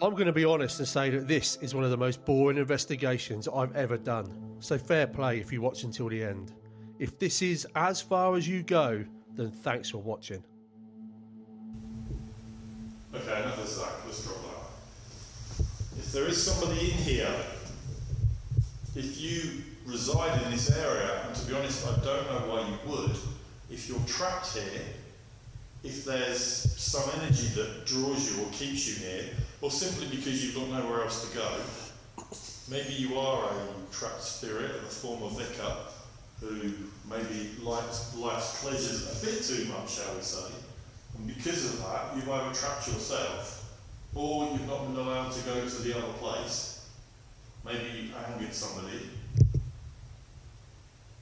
I'm going to be honest and say that this is one of the most boring investigations I've ever done. So fair play if you watch until the end. If this is as far as you go, then thanks for watching. Okay, enough of that. Let's drop that. If there is somebody in here, if you reside in this area, and to be honest, I don't know why you would, if you're trapped here, if there's some energy that draws you or keeps you here, or simply because you've got nowhere else to go, maybe you are a trapped spirit of a former vicar who maybe likes life's pleasures a bit too much, shall we say, and because of that you've either trapped yourself or you've not been allowed to go to the other place. Maybe you angered somebody.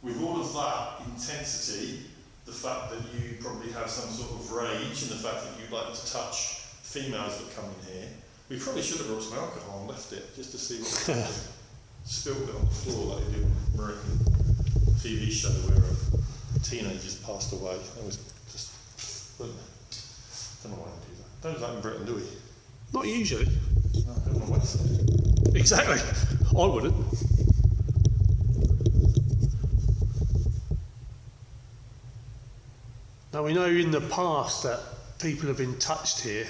With all of that intensity, the fact that you probably have some sort of rage and the fact that you like to touch females that come in here, we probably should have brought some alcohol and left it just to see what spilled it on the floor like you do on an American TV show where a teenager's passed away. That was just, don't know why they do that. Don't do that in Britain, do we? Not usually. No, I don't want to waste it. Exactly. I wouldn't. Now we know in the past that people have been touched here.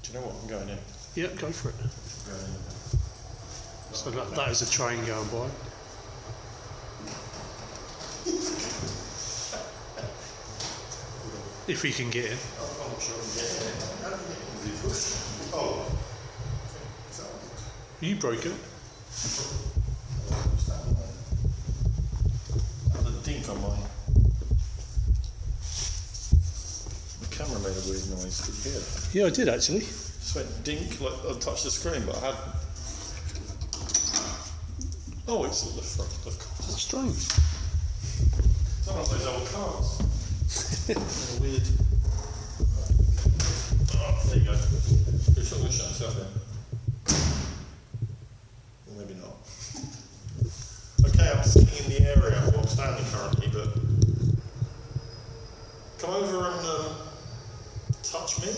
Do you know what? I'm going in. Yeah, go for it. I'm going in. So that is a train going by. If we can get in. I'm not sure I can get in. How do you get in? Is it pushed? Oh. Is that one? You broke it. The dink on mine. The camera made a weird noise. Did you hear that? Yeah, I did actually. Just went dink, like I touched the screen, but I hadn't. Oh, it's at the front, of course. That's strange. It's one of those old cars. Weird. Oh, there you go. It's not going to shut itself down. Or maybe not. Okay, I'm sitting in the area where I'm standing currently, but come over and touch me.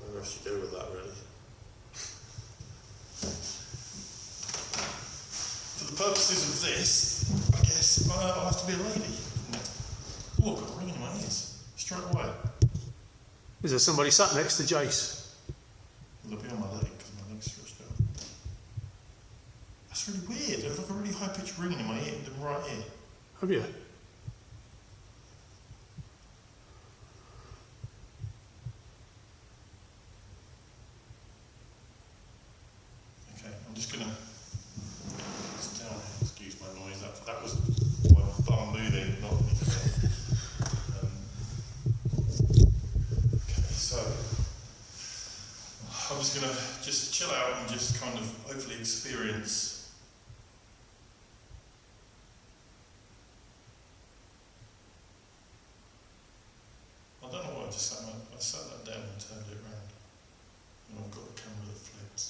Where I should go with that, really. For the purposes of this, I guess I'll have to be a lady. Oh, I've got a ring in my ears. Straight away. Is there somebody sat next to Jace? Will it be on my leg because my leg's stretched out? That's really weird. I've got a really high pitched ring in my ear, in my right ear. Have you? Okay, I'm just gonna sit down here. Excuse my noise. That was my thumb moving, not anything. Okay, so I'm just gonna chill out and just kind of hopefully experience. I don't know why I just sat that down and turned it around. And I've got the camera that flips.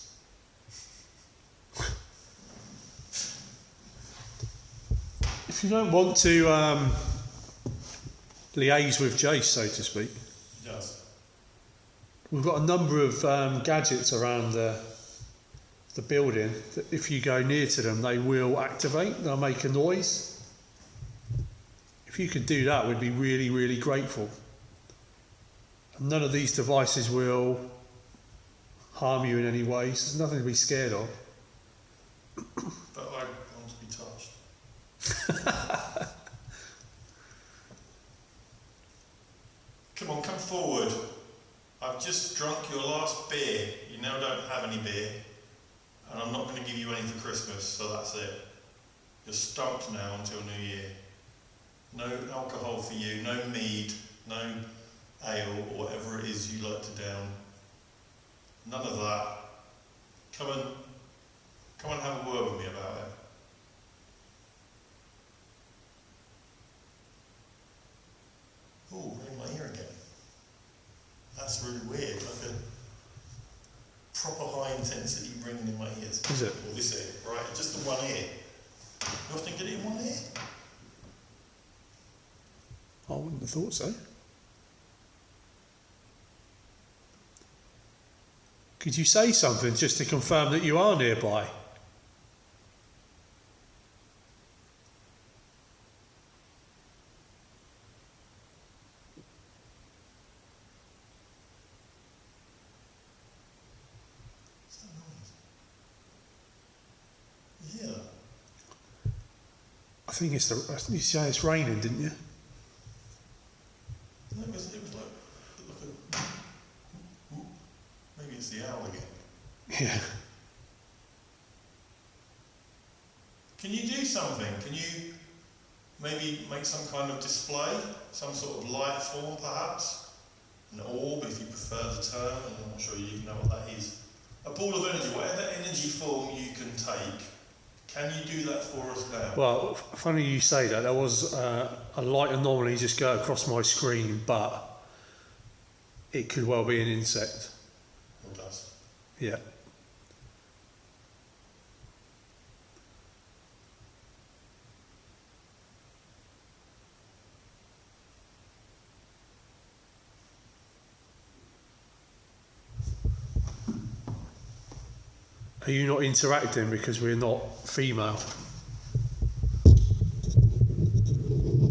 If you don't want to liaise with Jace, so to speak, He does. we've got a number of gadgets around the building that if you go near to them, they will activate, they'll make a noise. If you could do that, we'd be really, really grateful. And none of these devices will harm you in any way, so there's nothing to be scared of. But I want to be touched. Come on, come forward. I've just drunk your last beer. You now don't have any beer. And I'm not going to give you any for Christmas, so that's it. You're stumped now until New Year. No alcohol for you, no mead, no ale, or whatever it is you like to down. None of that. Come and have a word with me about it. Oh, in my ear again. That's really weird, like a proper high intensity ringing in my ears. Is it? Or this ear, right? Just the one ear. You often get it in one ear? I wouldn't have thought so. Could you say something just to confirm that you are nearby? What's that noise? Yeah. I think it's you say it's raining, didn't you? No, it was like maybe it's the owl again. Yeah. Can you do something? Can you maybe make some kind of display? Some sort of light form perhaps? An orb if you prefer the term, and I'm not sure you even know what that is. A ball of energy, whatever energy form you can take, can you do that for us now? Well, funny you say that. There was a light anomaly just go across my screen, but it could well be an insect. Or dust? Yeah. Are you not interacting because we're not female?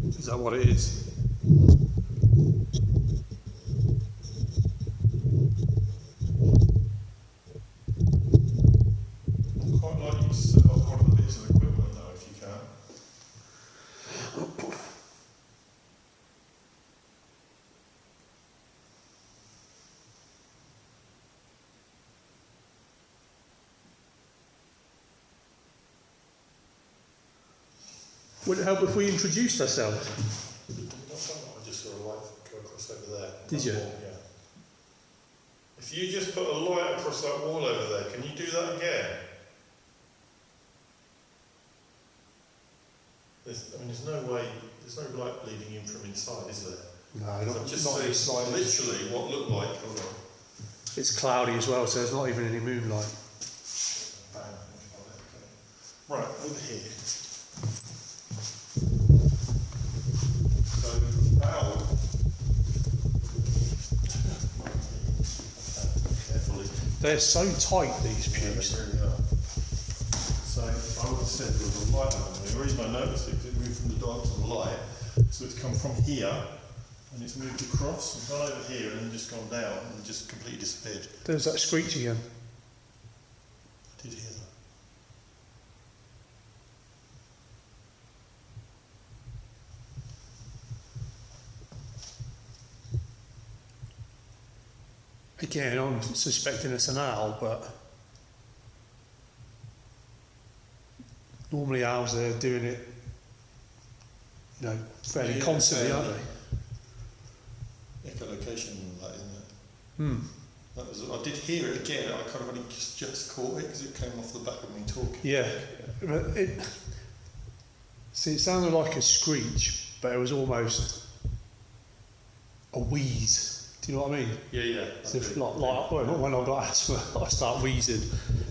Is that what it is? I'd quite like you to set up one of the bits of equipment though, if you can. Would it help if we introduced ourselves? I just saw a light go across over there. Did you? Wall, yeah. If you just put a light across that wall over there, can you do that again? There's no way, there's no light bleeding in from inside, is there? No, I've just seen literally what looked like, hold on. It's cloudy as well, so there's not even any moonlight. Bang. Right, over here. So, owl. Carefully. They're so tight, these Yeah, pews. they really are. So, I would have said there was a light on there. The reason I noticed it, because it moved from the dark to the light, so it's come from here, and it's moved across, and gone over here, and then just gone down, and just completely disappeared. There's that screech again. I did hear that. Again, I'm suspecting it's an owl, but normally owls are doing it, fairly Yeah, constantly, aren't they? Echolocation and that, isn't it? Hmm. That was, I did hear it again, I kind of only just caught it because it came off the back of me talking. Yeah. But it sounded like a screech, but it was almost a wheeze. Do you know what I mean? Yeah. As if like when I got asthma, I start wheezing.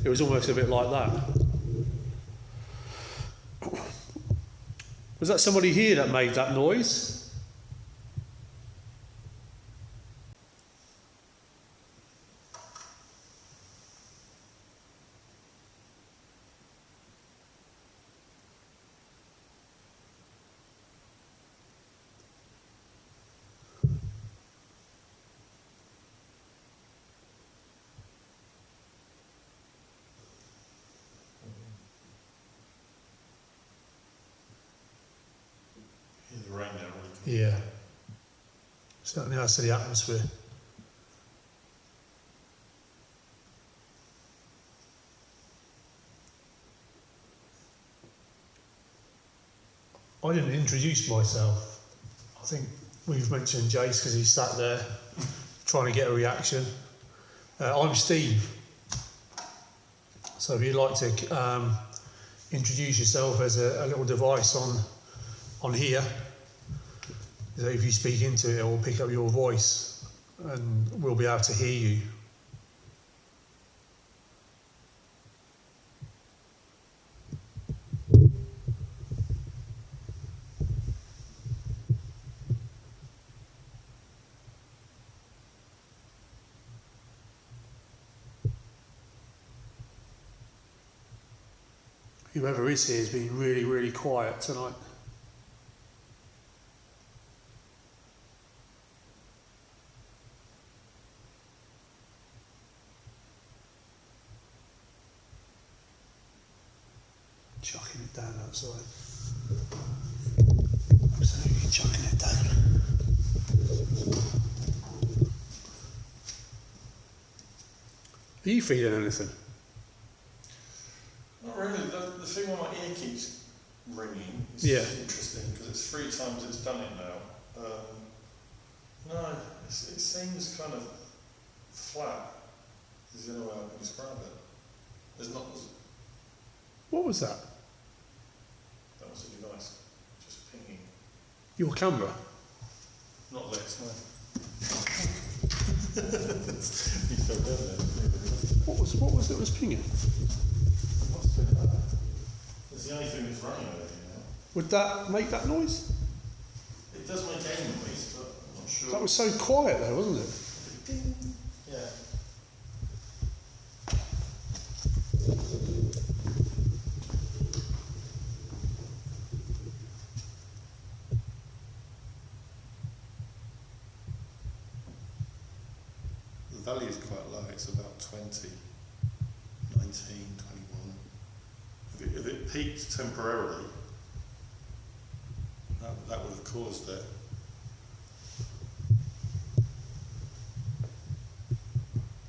It was almost a bit like that. Was that somebody here that made that noise? Hear the rain now, really. Yeah. Certainly adds to the atmosphere. I didn't introduce myself. I think we've mentioned Jace because he sat there trying to get a reaction. I'm Steve. So if you'd like to introduce yourself, there's a little device on here. So if you speak into it, it will pick up your voice and we'll be able to hear you. whoever is here has been really, really quiet tonight. Chucking it down outside. Absolutely chucking it down. Are you feeling anything? Not really. The thing where my ear keeps ringing is interesting because it's 3 times it's done it now. No, it seems kind of flat. Is the only way I can describe it. There's not. What was that? That was a device, just pinging. Your camera? Not Lex, no. You fell down there. What was it was pinging? It must be that. It's the only thing that's running over here now. Would that make that noise? It does make any noise, but I'm not sure. That was so quiet though, wasn't it? Ding. Yeah. The value is quite low, it's about 20, 19, 21. If it peaked temporarily, that would have caused it.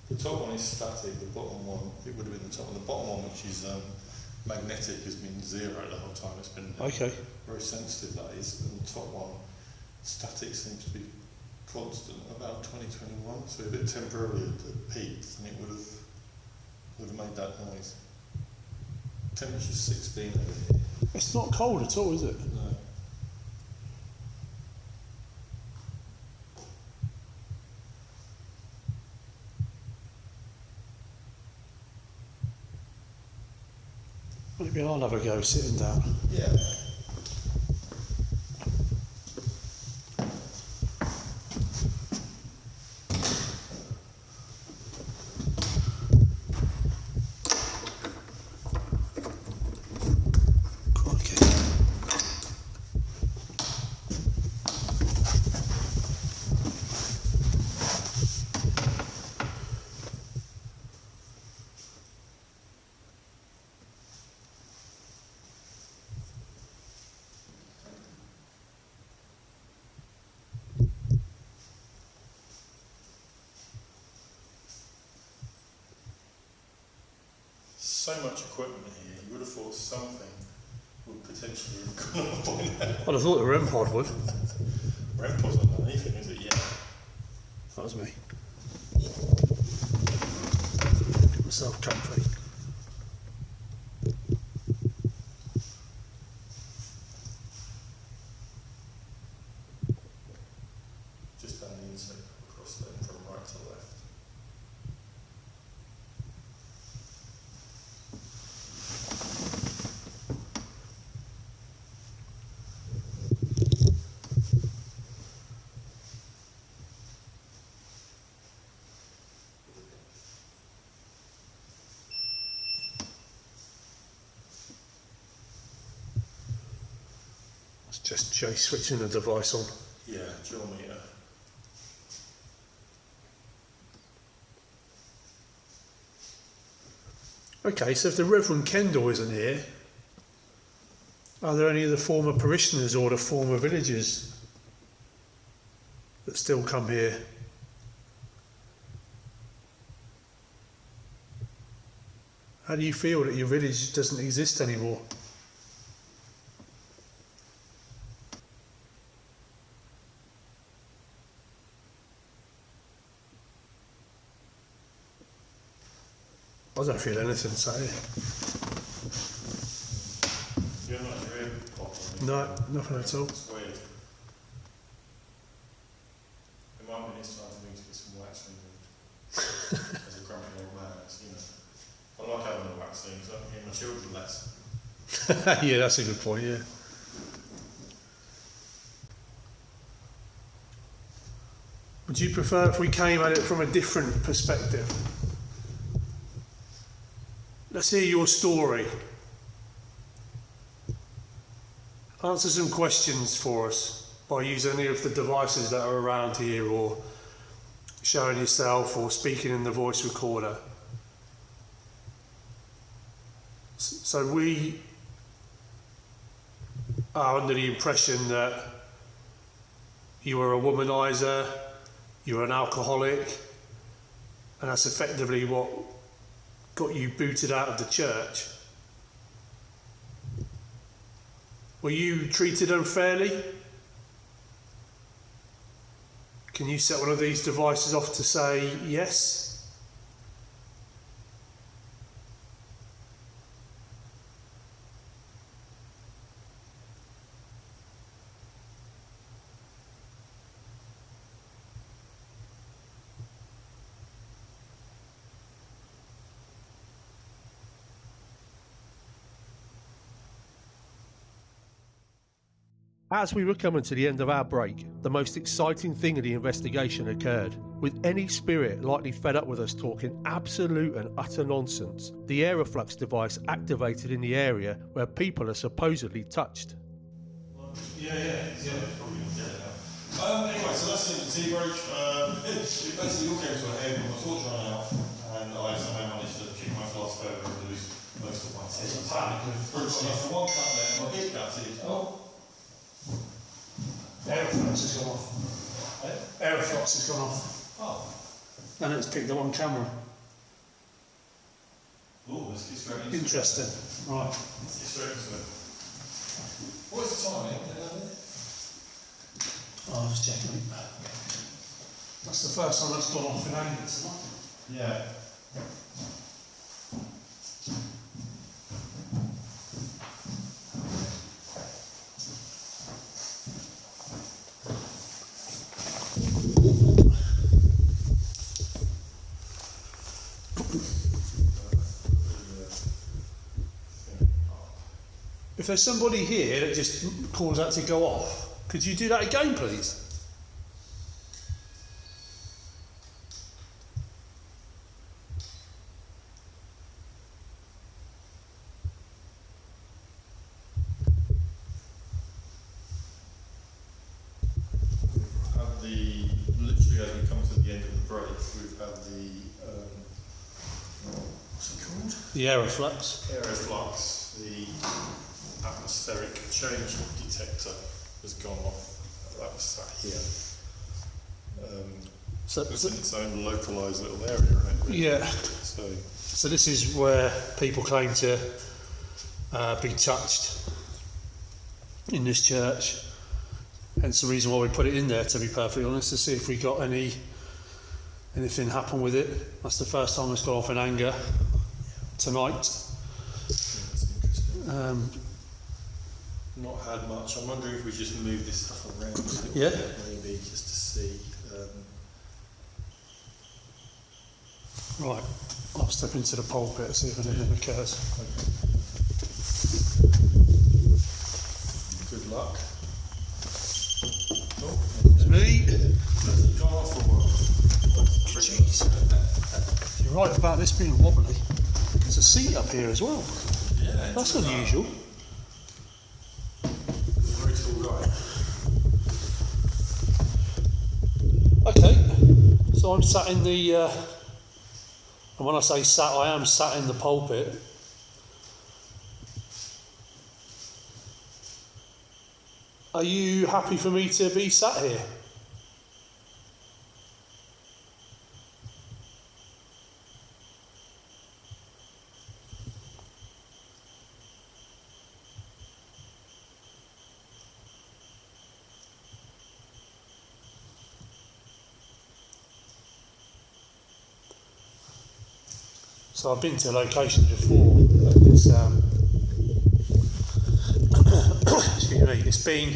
The top one is static, the bottom one, it would have been the top one. The bottom one, which is magnetic, has been 0 the whole time. It's been very sensitive, that is. And the top one, static, seems to be constant, about 2021. So if it temporarily had peaked, then it would have made that noise. Temperature's 16 over here. It's not cold at all, is it? No. Maybe I'll have a go sitting down. Yeah. So much equipment here, you would have thought something would potentially have gone up by now. I'd have thought the REM pod would. REM pod's not done anything, is it? Yeah. That was me. Get myself comfy. Just down the inside, across there from right to left. It's just Jay switching the device on. Yeah, dual meter. Okay, so if the Reverend Kendall isn't here, are there any of the former parishioners or the former villagers that still come here? How do you feel that your village doesn't exist anymore? I don't feel anything, so You're not your ear popping. no, nothing at all. It's weird. It might be this time for me to get some wax removed. As a grumpy old man, it's, you know. I like having a wax thing because I can hear my children less. Yeah, that's a good point, yeah. Would you prefer if we came at it from a different perspective? Let's hear your story. answer some questions for us by using any of the devices that are around here, or showing yourself, or speaking in the voice recorder. So we are under the impression that you were a womanizer, you were an alcoholic, and that's effectively what got you booted out of the church. Were you treated unfairly? Can you set one of these devices off to say yes? As we were coming to the end of our break, the most exciting thing in the investigation occurred. With any spirit likely fed up with us talking absolute and utter nonsense, the aeroflux device activated in the area where people are supposedly touched. Yeah. Anyway, so that's the tea break. It basically all came to a head when my torch ran out, and I somehow managed to kick my flask over and lose most of my tea. That's the one cut there, my hip gutted. Aeroflux has gone off. Aeroflux has gone off. Oh. And it's picked up on camera. Oh, let's get straight into it. Interesting. Right. Let's get straight into it. What's the time, I was checking it. That's the first time that's gone off in anger tonight. Yeah. If there's somebody here that just calls out to go off, could you do that again, please? Literally as we come to the end of the break, we've had the, what's it called? The aeroflux. Aeroflux, the atmospheric change detector has gone off. That was sat here. It's in its own localised little area, isn't it? Yeah. So this is where people claim to be touched in this church. Hence the reason why we put it in there, to be perfectly honest, to see if we got anything happen with it. That's the first time it's gone off in anger tonight. that's interesting. Not had much. I'm wondering if we just move this stuff around a little bit, maybe, just to see. Right, I'll step into the pulpit and see if anything occurs. Okay. Good luck. It's me. Gone off for a while. Jeez. You're right about this being wobbly. There's a seat up here as well. Yeah. That's unusual. Very tall guy. Okay, so I'm sat in the, and when I say sat, I am sat in the pulpit. Are you happy for me to be sat here? So I've been to locations before. It's, excuse me. It's been,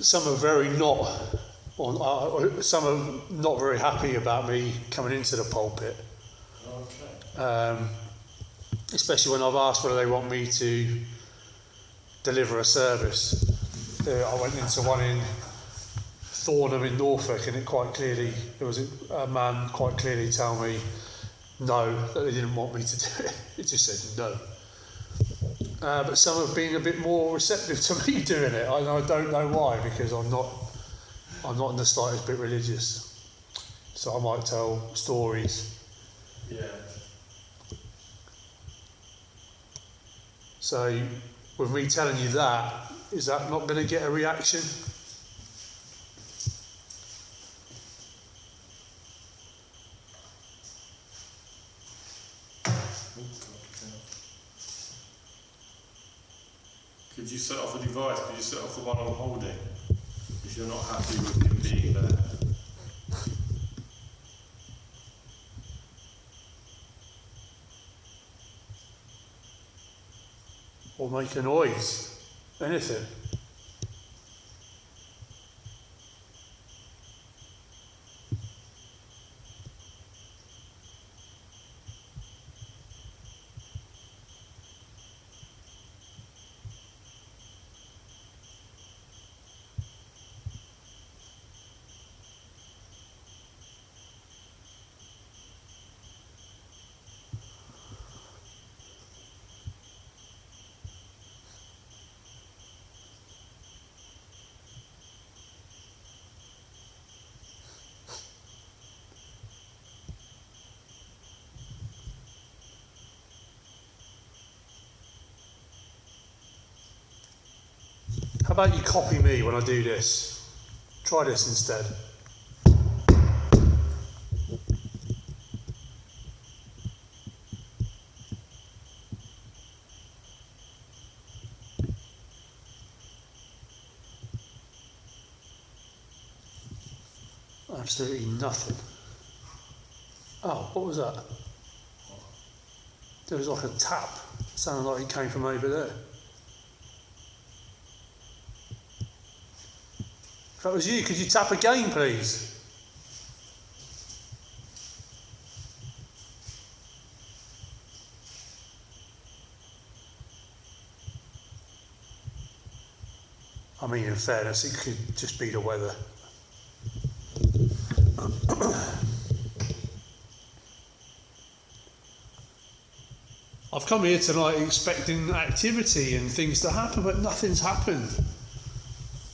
some are very not on. Some are not very happy about me coming into the pulpit. Okay. Especially when I've asked whether they want me to deliver a service. I went into one in Thornham in Norfolk, and it quite clearly, there was a man quite clearly tell me no, that they didn't want me to do it. It just said no. but some have been a bit more receptive to me doing it. I don't know why, because I'm not in the slightest bit religious. So I might tell stories. Yeah. So with me telling you that, is that not going to get a reaction? Could you set off a device? Could you set off the one I'm holding if you're not happy with him being there? Or make a noise? Anything? How about you copy me when I do this? Try this instead. Absolutely nothing. Oh, what was that? There was like a tap. Sounded like it came from over there. If that was you, could you tap again, please? I mean, in fairness, it could just be the weather. I've come here tonight expecting activity and things to happen, but nothing's happened.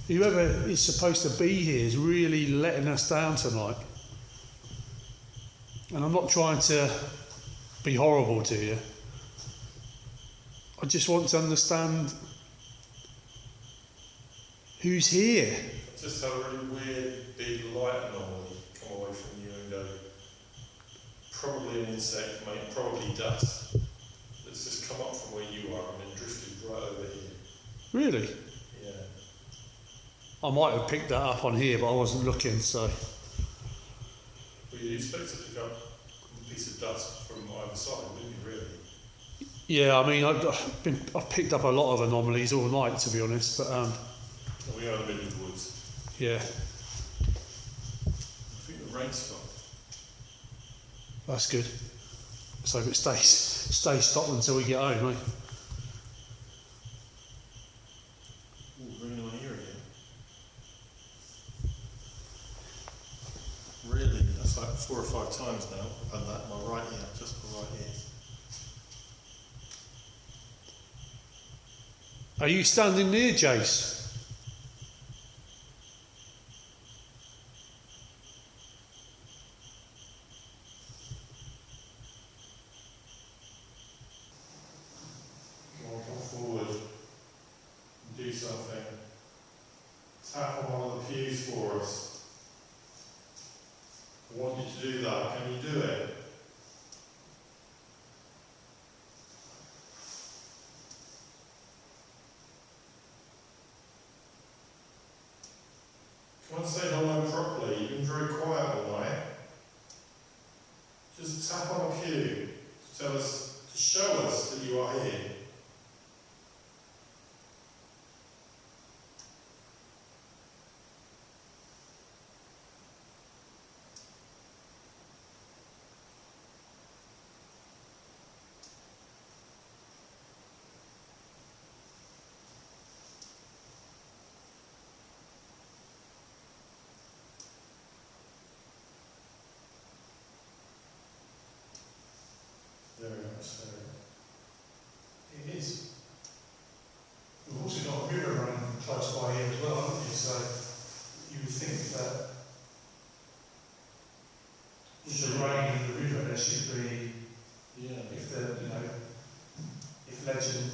Whoever is supposed to be here is really letting us down tonight. And I'm not trying to be horrible to you. I just want to understand who's here. I just had a really weird big light anomaly come away from you and go, probably an insect, mate, probably dust. It's just come up from where you are and then drifted right over here. Really? Yeah. I might have picked that up on here, but I wasn't looking, so. Well, you'd expect to pick up a piece of dust from either side, wouldn't you, really? Yeah, I mean, I've picked up a lot of anomalies all night, to be honest, but We are in the middle of the woods. yeah, I think the rain's stopped. that's good. So if it stays stopped until we get home, eh? Ooh, ringing in my ear again. Really? That's like 4 or 5 times now. I've had that in my right ear, just my right ear. Are you standing near Jace? Come forward and do something. Tap on one of the pews for us. I want you to do that. Can you do it? Come and say hello properly. You've been very quiet all night. Just tap on a pew to tell us, to show us that you are here. There we go. that with the rain in the river, there should be, Yeah. if legend,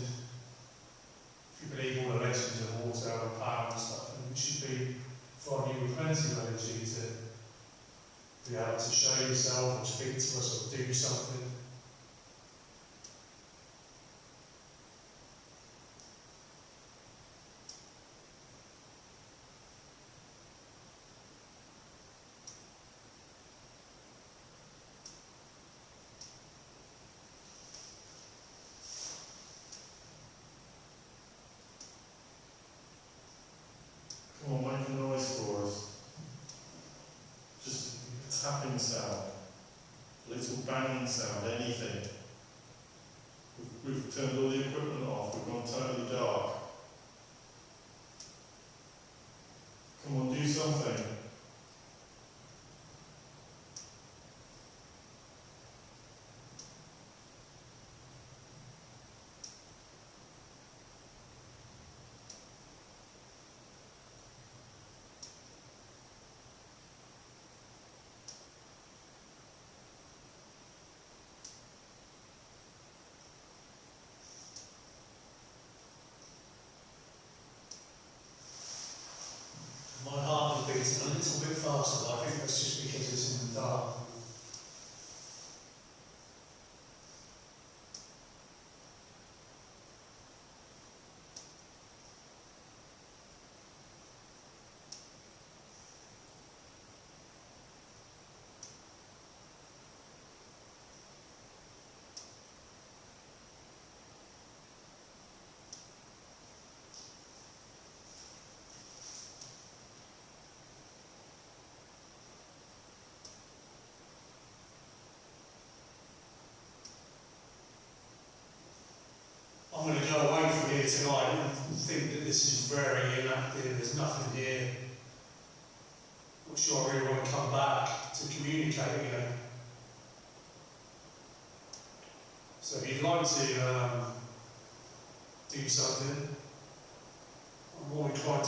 if you believe all the legends of water and power and stuff, then it should be from you with plenty of energy to be able to show yourself or speak to us or do something. Come on, make a noise for us. Just a tapping sound, a little banging sound, anything. We've turned all the equipment off, we've gone totally dark. Come on, do something. My heart is beating a little bit faster, but I think that's just because it's in the dark. I'm going to go away from here tonight and think that this is very inactive, there's nothing here. Not sure I really want to come back to communicate again. So if you'd like to do something, I'm more inclined